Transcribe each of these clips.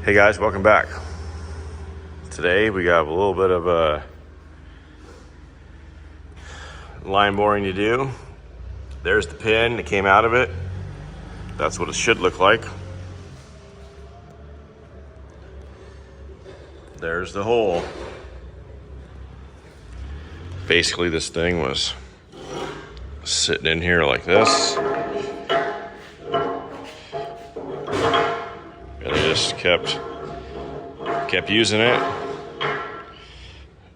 Hey guys, welcome back. Today we got a little bit of a line boring to do. There's the pin that came out of it. That's what it should look like. There's the hole. Basically this thing was sitting in here like this. And I just kept using it.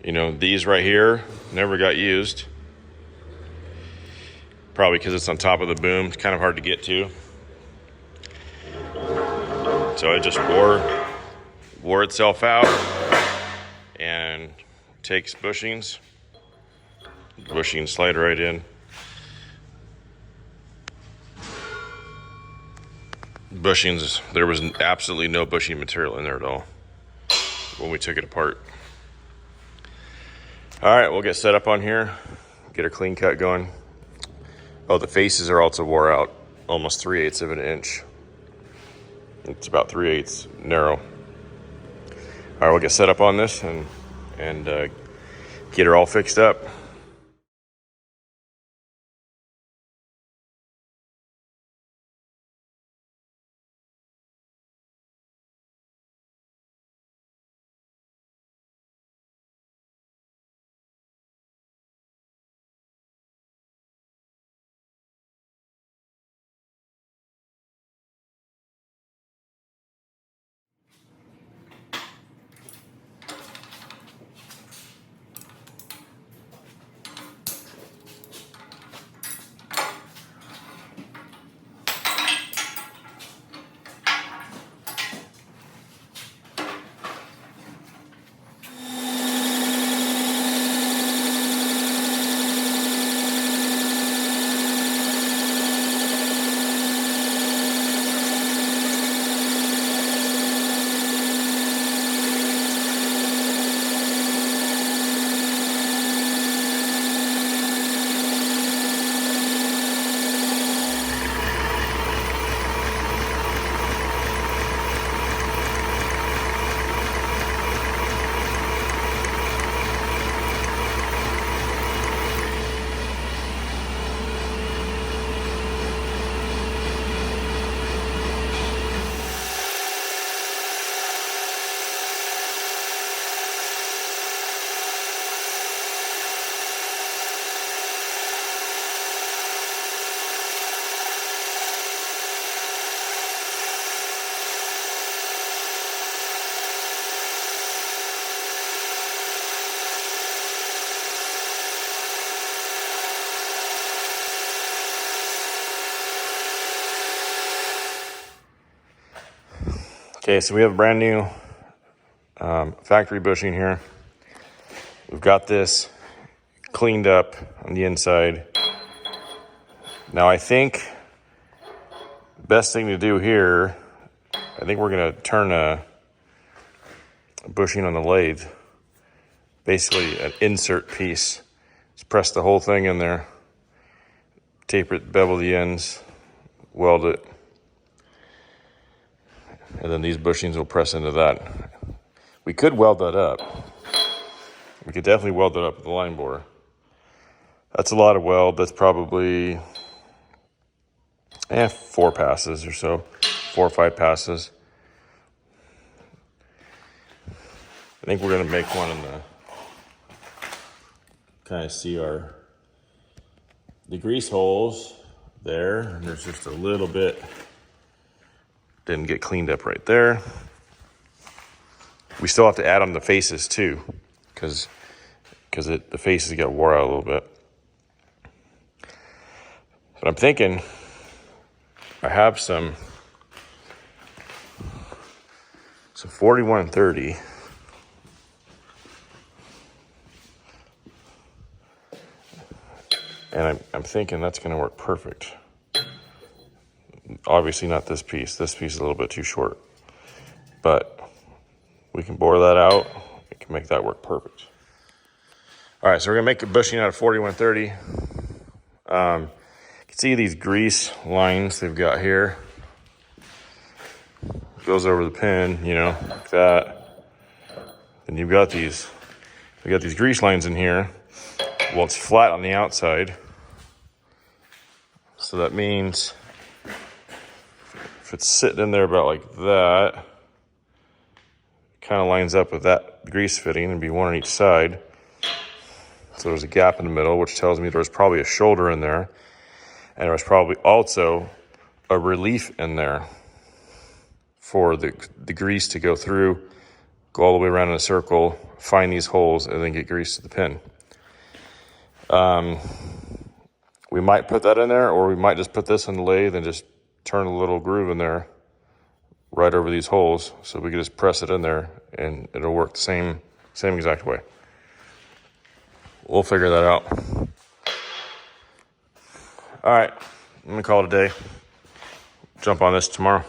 You know, these right here never got used. Probably because it's on top of the boom. It's kind of hard to get to. So it just wore itself out and takes bushings. Bushings slide right in. Bushings, there was absolutely no bushing material in there at all when we took it apart. All right, we'll get set up on here, get a clean cut going. Oh, the faces are also wore out, almost 3/8 of an inch. It's about 3/8 narrow. All right, we'll get set up on this and get her all fixed up. Okay, so we have a brand new factory bushing here. We've got this cleaned up on the inside. Now I think the best thing to do here, I think we're gonna turn a bushing on the lathe. Basically an insert piece. Just press the whole thing in there, taper it, bevel the ends, weld it. And then these bushings will press into that. We could weld that up. We could definitely weld that up with the line borer. That's a lot of weld. That's probably 4 passes or so, 4 or 5 passes. I think we're gonna make one in the, kind of see the grease holes there. And there's just a little bit, didn't get cleaned up right there. We still have to add on the faces too, because the faces got wore out a little bit. But I'm thinking I have some 4130. And I'm thinking that's going to work perfect. Obviously not this piece. This piece is a little bit too short. But we can bore that out. We can make that work perfect. All right, so we're going to make a bushing out of 4130. You can see these grease lines they've got here. goes over the pin, you know, like that. Then we got these grease lines in here. Well, it's flat on the outside. So that means if it's sitting in there about like that, it kind of lines up with that grease fitting and be one on each side. So there's a gap in the middle, which tells me there's probably a shoulder in there. And there's probably also a relief in there for the grease to go through, go all the way around in a circle, find these holes, and then get grease to the pin. We might put that in there, or we might just put this in the lathe and just turn a little groove in there right over these holes, so we can just press it in there and it'll work the same exact way. We'll figure that out. All right, I'm gonna call it a day. Jump on this tomorrow.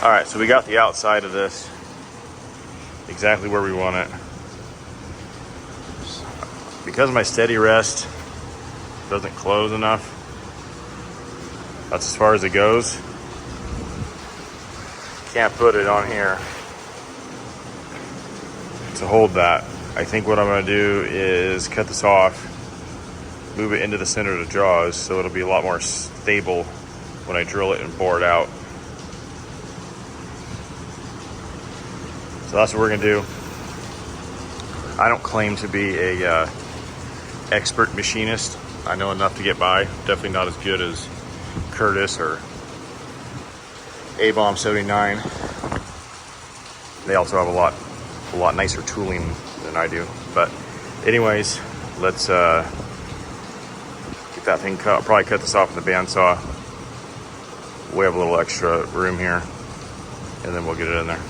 All right, so we got the outside of this exactly where we want it. Because my steady rest doesn't close enough, that's as far as it goes. Can't put it on here to hold that. I think what I'm gonna do is cut this off, move it into the center of the jaws so it'll be a lot more stable when I drill it and bore it out. So that's what we're gonna do. I don't claim to be a expert machinist. I know enough to get by. Definitely not as good as Curtis or A-Bomb 79. They also have a lot nicer tooling than I do. But anyways, let's get that thing cut. I'll probably cut this off with the bandsaw. We have a little extra room here, and then we'll get it in there.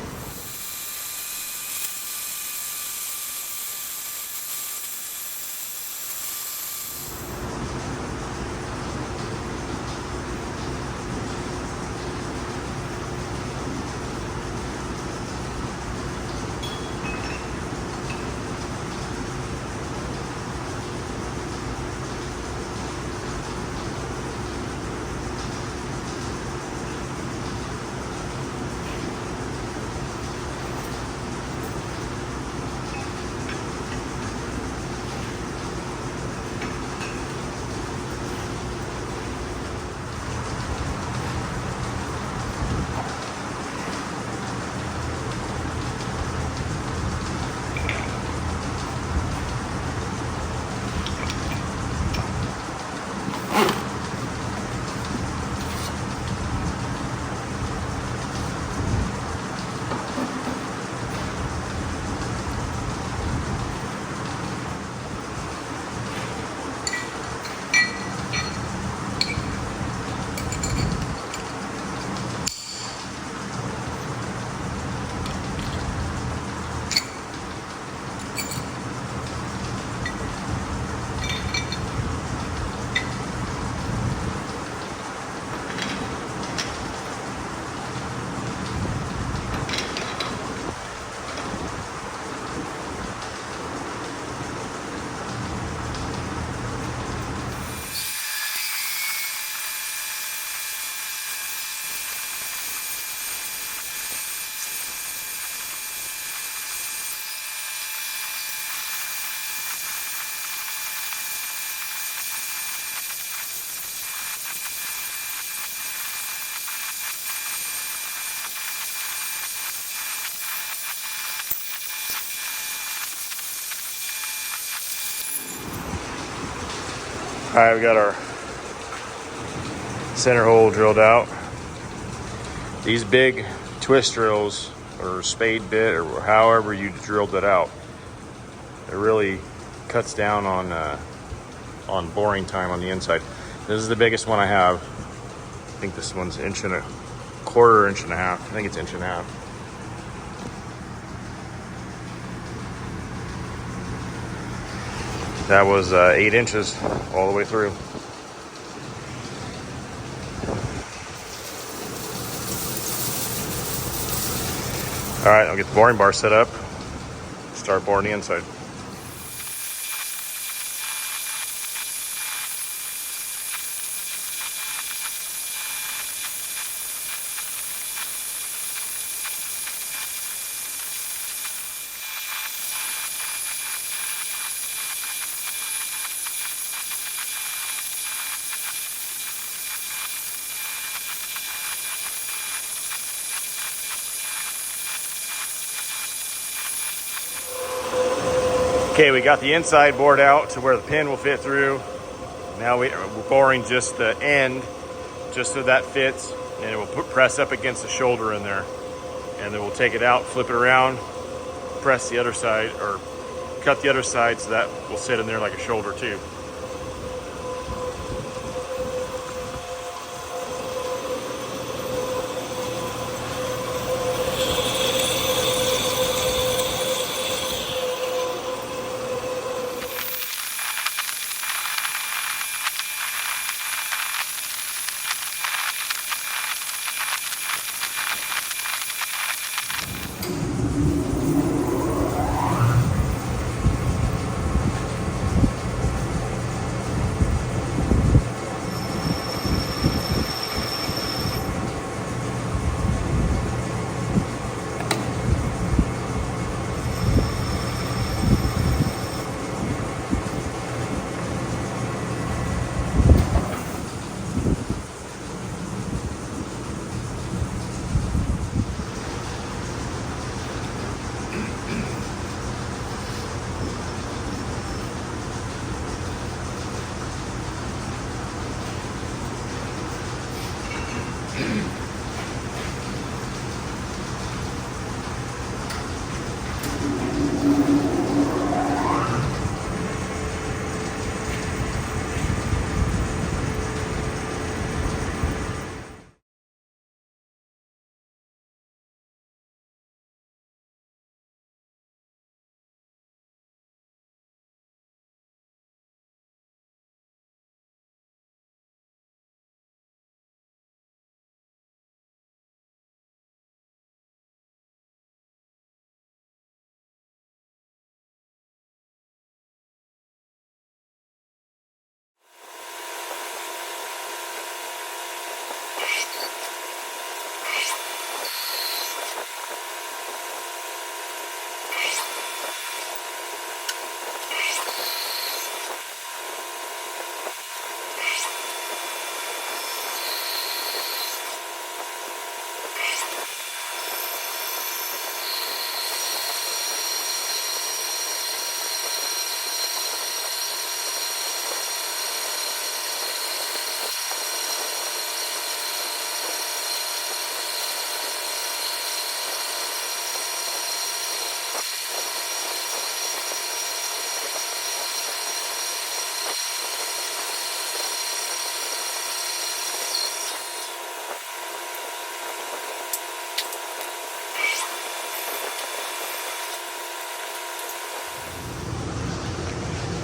right, we got our center hole drilled out. These big twist drills or spade bit or however you drilled it out, it really cuts down on boring time on the inside. This is the biggest one I have. I think this one's 1.25 inches, 1.5 inches. I think it's 1.5 inches. That was 8 inches all the way through. All right, I'll get the boring bar set up, start boring the inside. Okay, we got the inside bored out to where the pin will fit through. Now we're boring just the end, just so that fits, and it will press up against the shoulder in there. And then we'll take it out, flip it around, press the other side, or cut the other side so that will sit in there like a shoulder too.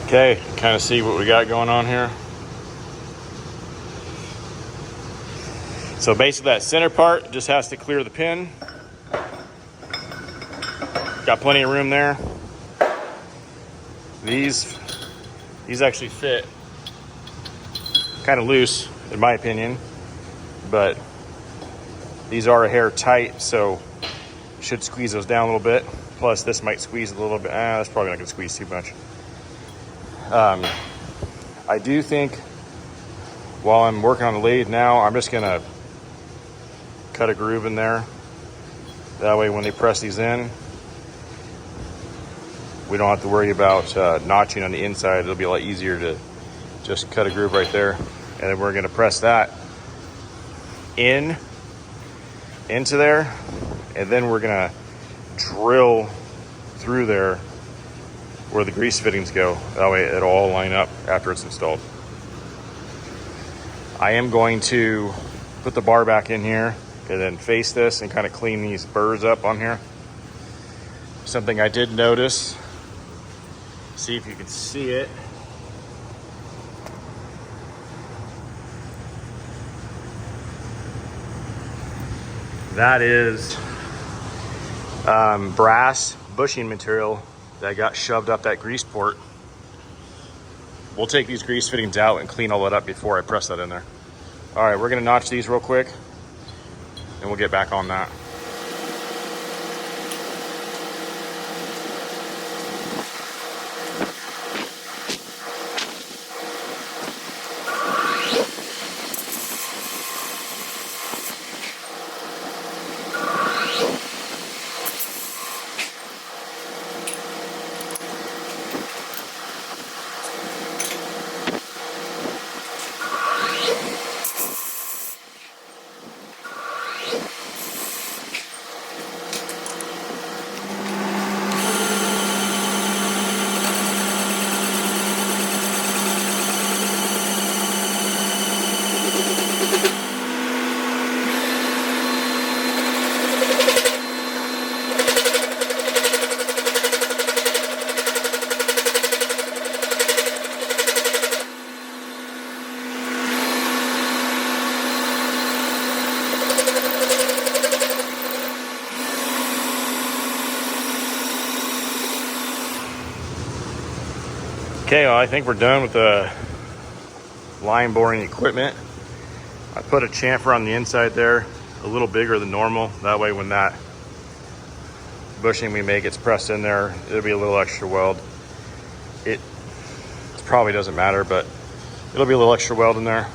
Okay, kind of see what we got going on here. So basically that center part just has to clear the pin. Got plenty of room there. These actually fit kind of loose in my opinion, but these are a hair tight, so should squeeze those down a little bit. Plus this might squeeze a little bit. That's probably not gonna squeeze too much. I do think while I'm working on the lathe now, I'm just gonna cut a groove in there. That way when they press these in, we don't have to worry about notching on the inside. It'll be a lot easier to Just cut a groove right there. And then we're gonna press that into there. And then we're gonna drill through there where the grease fittings go. That way it'll all line up after it's installed. I am going to put the bar back in here and then face this and kind of clean these burrs up on here. Something I did notice, see if you can see it. That is brass bushing material that got shoved up that grease port. We'll take these grease fittings out and clean all that up before I press that in there. All right, we're gonna notch these real quick and we'll get back on that. Okay, well, I think we're done with the line boring equipment. I put a chamfer on the inside there, a little bigger than normal. That way when that bushing we make gets pressed in there, it'll be a little extra weld. It probably doesn't matter, but it'll be a little extra weld in there.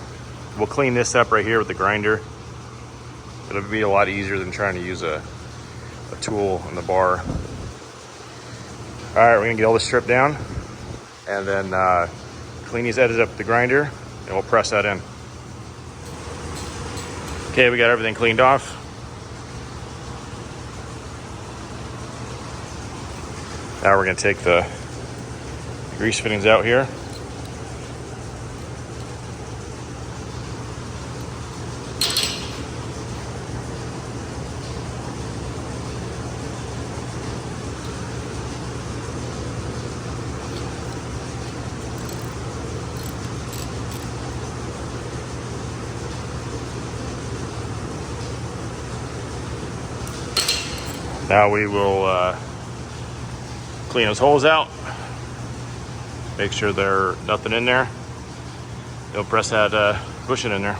We'll clean this up right here with the grinder. It'll be a lot easier than trying to use a tool on the bar. All right, we're gonna get all this stripped down and then clean these edges up with the grinder and we'll press that in. Okay, we got everything cleaned off. Now we're gonna take the grease fittings out here. Now we will clean those holes out, make sure there's nothing in there. You'll press that bushing in there.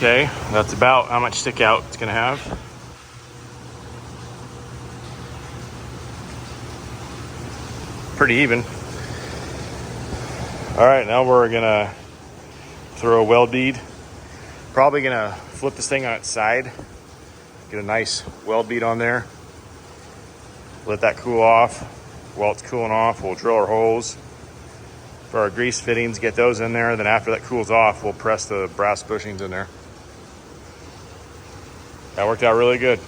Okay, that's about how much stick out it's gonna have. Pretty even. All right, now we're gonna throw a weld bead. Probably gonna flip this thing on its side. Get a nice weld bead on there. Let that cool off. While it's cooling off, we'll drill our holes for our grease fittings, get those in there. Then after that cools off, we'll press the brass bushings in there. That worked out really good.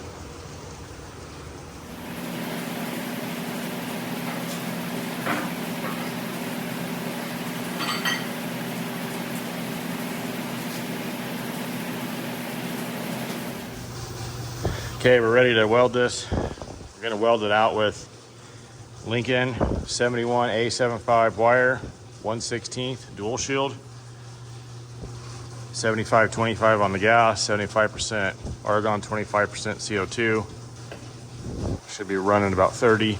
Okay, we're ready to weld this. We're gonna weld it out with Lincoln 71 A75 wire, 1/16 dual shield, 75-25 on the gas, 75% argon, 25% CO2. Should be running about 30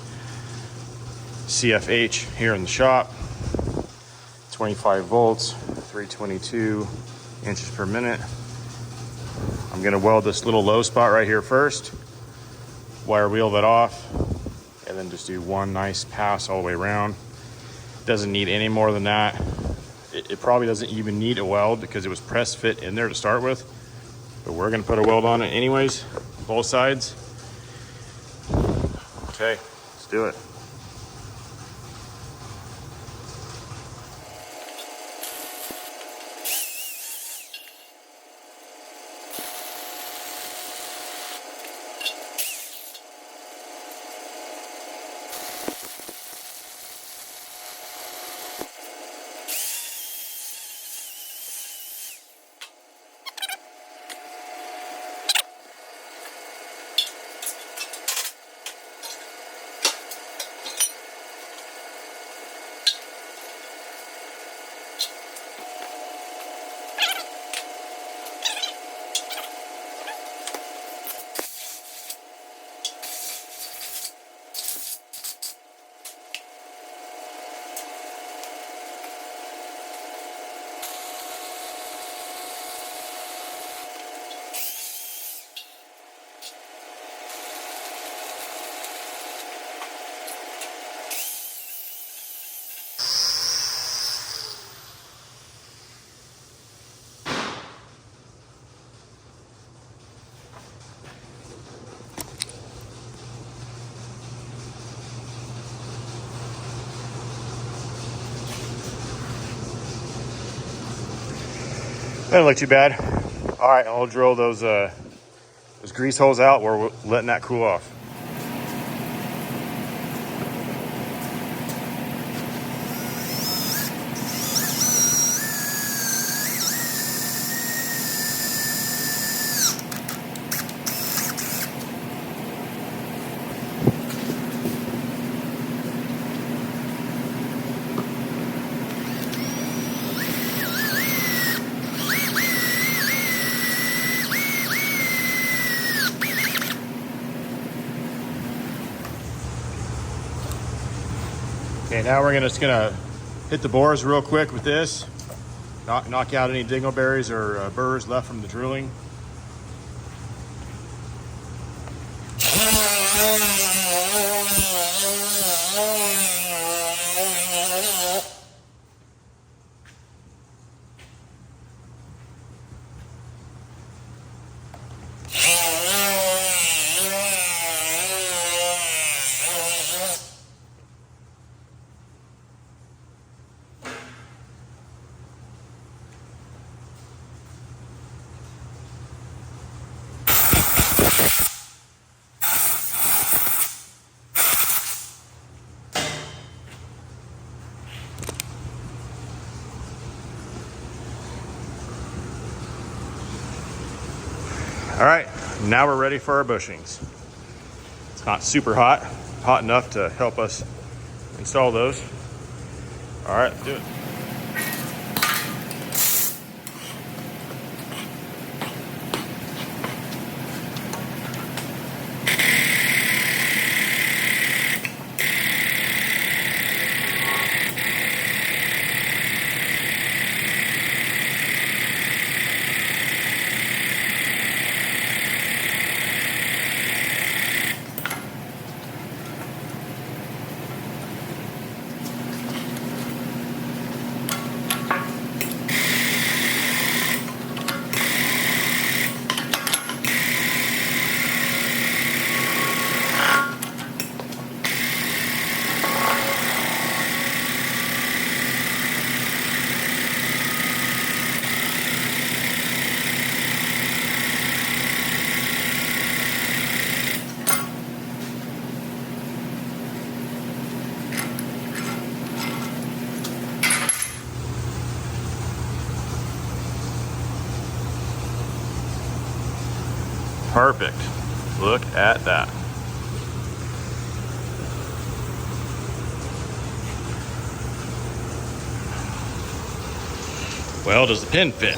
CFH here in the shop. 25 volts, 322 inches per minute. I'm gonna weld this little low spot right here first, wire wheel that off, and then just do one nice pass all the way around. Doesn't need any more than that. It probably doesn't even need a weld because it was press fit in there to start with, but we're gonna put a weld on it anyways, both sides. Okay, let's do it. Doesn't look too bad. All right, I'll drill those grease holes out where we're letting that cool off. Okay, now we're just gonna hit the bores real quick with this. Knock out any dingleberries or burrs left from the drilling. All right, now we're ready for our bushings. It's not super hot, hot enough to help us install those. All right, let's do it. Perfect. Look at that. Well, does the pin fit?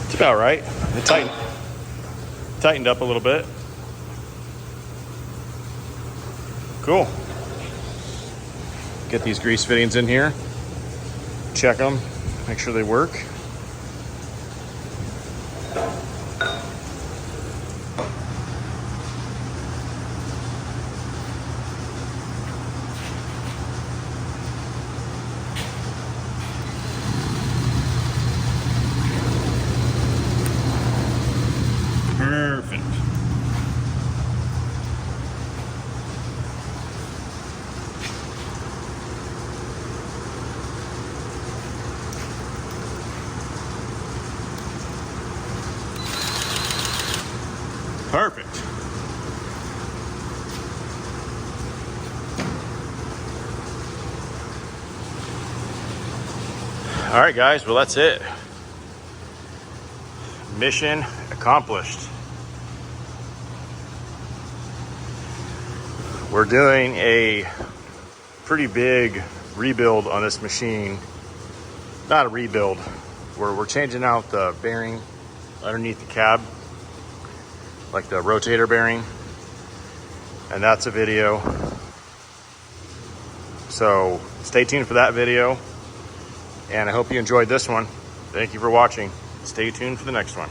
It's about right. It tightened up a little bit. Cool. Get these grease fittings in here. Check them. Make sure they work. Perfect. Perfect. All right, guys. Well, that's it. Mission accomplished. We're doing a pretty big rebuild on this machine. Not a rebuild. We're changing out the bearing underneath the cab, like the rotator bearing, and that's a video. So stay tuned for that video, and I hope you enjoyed this one. Thank you for watching. Stay tuned for the next one.